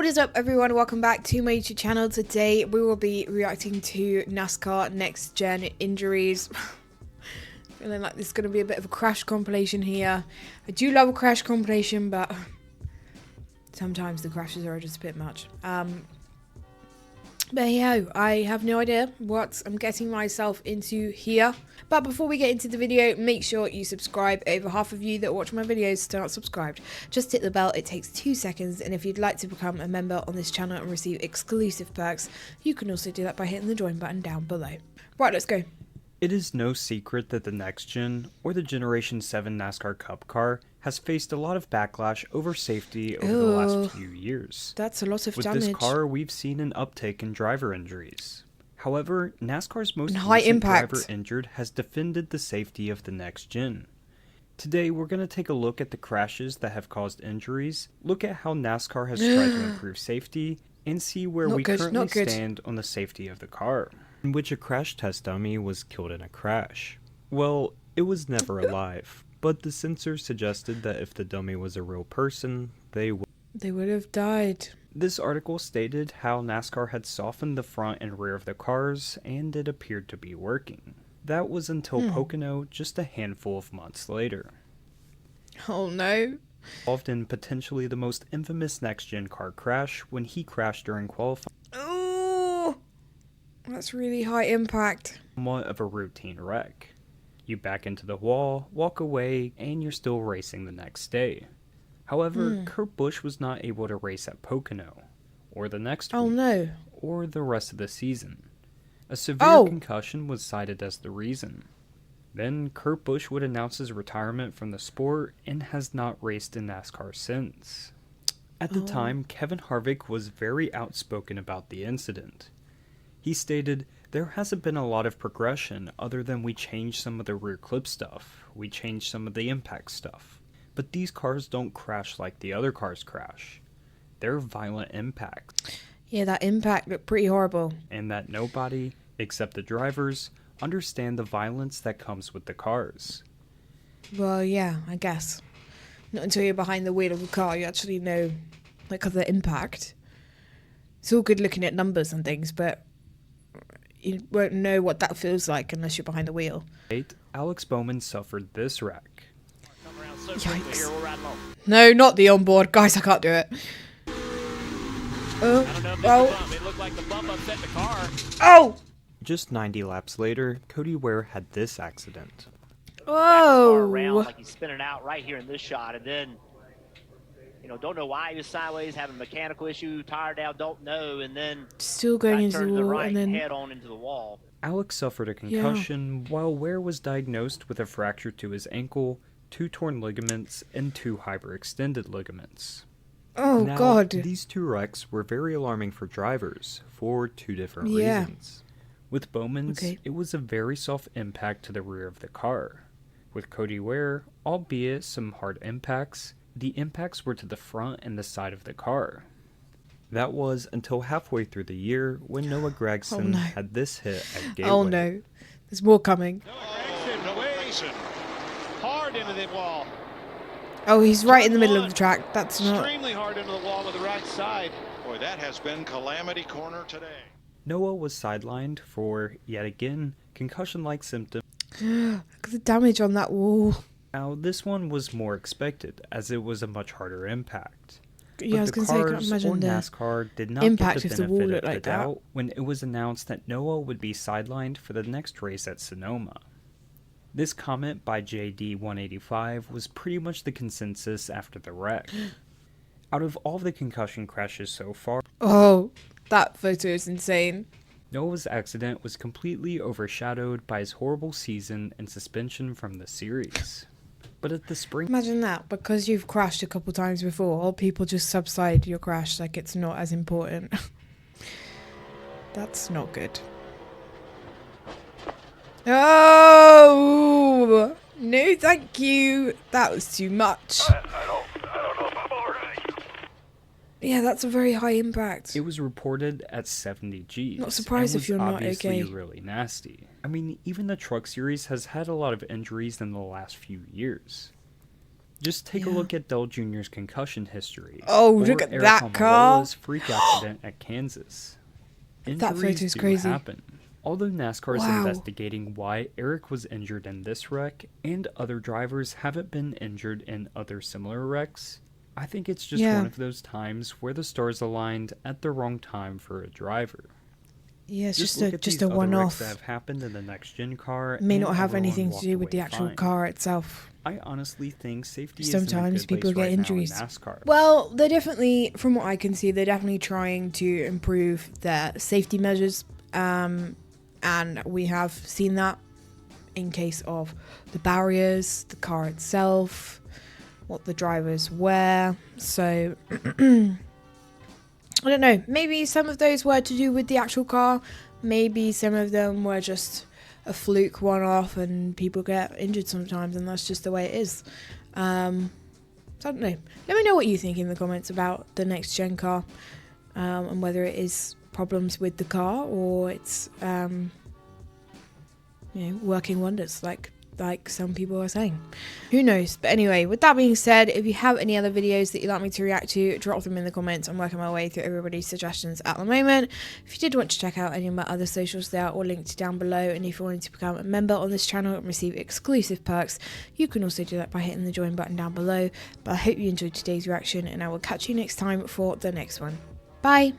What is up, everyone? Welcome back to my YouTube channel. Today we will be reacting to NASCAR Next Gen Injuries. Feeling like this is going to be a bit of a crash compilation here. I do love a crash compilation, but sometimes the crashes are just a bit much. But hey, I have no idea what I'm getting myself into here. But before we get into the video, make sure you subscribe. Over half of you that watch my videos still not subscribed. Just hit the bell, it takes 2 seconds. And if you'd like to become a member on this channel and receive exclusive perks, you can also do that by hitting the join button down below. Right, let's go. It is no secret that the Next Gen, or the Generation 7 NASCAR Cup car, has faced a lot of backlash over safety over the last few years. That's a lot of damage. With this car, we've seen an uptick in driver injuries. However, NASCAR's most high recent impact driver injured has defended the safety of the Next Gen. Today, we're going to take a look at the crashes that have caused injuries, look at how NASCAR has tried to improve safety, and see where we currently stand on the safety of the car. In which a crash test dummy was killed in a crash. Well, it was never alive, but the censors suggested that if the dummy was a real person, they would have died. This article stated how NASCAR had softened the front and rear of the cars, and it appeared to be working. That was until Pocono just a handful of months later. Oh no. Involved in potentially the most infamous next-gen car crash when he crashed during qualifying. That's really high impact. Somewhat of a routine wreck. You back into the wall, walk away, and you're still racing the next day. However, Kurt Busch was not able to race at Pocono, or the next week, or the rest of the season. A severe concussion was cited as the reason. Then, Kurt Busch would announce his retirement from the sport and has not raced in NASCAR since. At the time, Kevin Harvick was very outspoken about the incident. He stated, "There hasn't been a lot of progression other than we changed some of the rear clip stuff, we changed some of the impact stuff. But these cars don't crash like the other cars crash. They're violent impacts." Yeah, that impact looked pretty horrible. And that nobody, except the drivers, understand the violence that comes with the cars. Well, yeah, I guess. Not until you're behind the wheel of a car you actually know, like, the impact. It's all good looking at numbers and things, but you won't know what that feels like unless you're behind the wheel. Alex Bowman suffered this wreck. Yikes. No, not the onboard. Guys, I can't do it. Oh! Just 90 laps later, Cody Ware had this accident. Whoa! Like he's spinning out right here in this shot, and then, don't know why he was sideways, having a mechanical issue, tire down, don't know, and then still going into the wall, right and then head on into the wall. Alex suffered a concussion, while Ware was diagnosed with a fracture to his ankle, 2 torn ligaments, and 2 hyperextended ligaments. Oh, now, God. These 2 wrecks were very alarming for drivers, for 2 different reasons. With Bowman's, it was a very soft impact to the rear of the car. With Cody Ware, albeit some hard impacts, the impacts were to the front and the side of the car. That was until halfway through the year when Noah Gragson had this hit at Gateway. Oh no, there's more coming. Hard into the wall. Oh, he's right in the middle of the track. That's not extremely hard into the wall with the right side. Boy, that has been calamity corner today. Noah was sidelined for, yet again, concussion-like symptoms. Look at the damage on that wall. Now, this one was more expected, as it was a much harder impact. Yeah, I was going to say, I can't imagine the NASCAR did not impact get if the the wall benefit looked of like the that. doubt when it was announced that Noah would be sidelined for the next race at Sonoma. This comment by JD185 was pretty much the consensus after the wreck. Out of all the concussion crashes so far, that photo is insane. Noah's accident was completely overshadowed by his horrible season and suspension from the series. But at the spring... Imagine that, because you've crashed a couple times before, all people just subside your crash like it's not as important. That's not good. Oh! No, thank you. That was too much. I don't know if I'm all right. Yeah, that's a very high impact. It was reported at 70 Gs. Not surprised if you're not okay. Obviously really nasty. I mean, even the Truck Series has had a lot of injuries in the last few years. Just take a look at Dell Jr.'s concussion history. Oh, or look at Eric that car. Almirola's freak accident at Kansas. That Injuries photo's do crazy. happen. Although NASCAR is Wow. investigating why Eric was injured in this wreck and other drivers haven't been injured in other similar wrecks, I think it's just one of those times where the stars aligned at the wrong time for a driver. Yeah, it's Just look at just these a other wrecks one-off. that have happened in the next gen car. May and not have everyone anything to walked do with the away actual fine. car itself. I honestly think safety is Sometimes in a good people place get right injuries. now in NASCAR. Well, they're definitely, from what I can see, they're definitely trying to improve their safety measures. And we have seen that in case of the barriers, the car itself, what the drivers wear. So, I don't know. Maybe some of those were to do with the actual car. Maybe some of them were just a fluke one-off and people get injured sometimes, and that's just the way it is. So I don't know. Let me know what you think in the comments about the next gen car, and whether it is problems with the car or it's working wonders like some people are saying. Who knows? But anyway, with that being said, if you have any other videos that you'd like me to react to, drop them in the comments. I'm working my way through everybody's suggestions at the moment. If you did want to check out any of my other socials, they are all linked down below. And if you wanted to become a member on this channel and receive exclusive perks, you can also do that by hitting the join button down below. But I hope you enjoyed today's reaction, and I will catch you next time for the next one. Bye!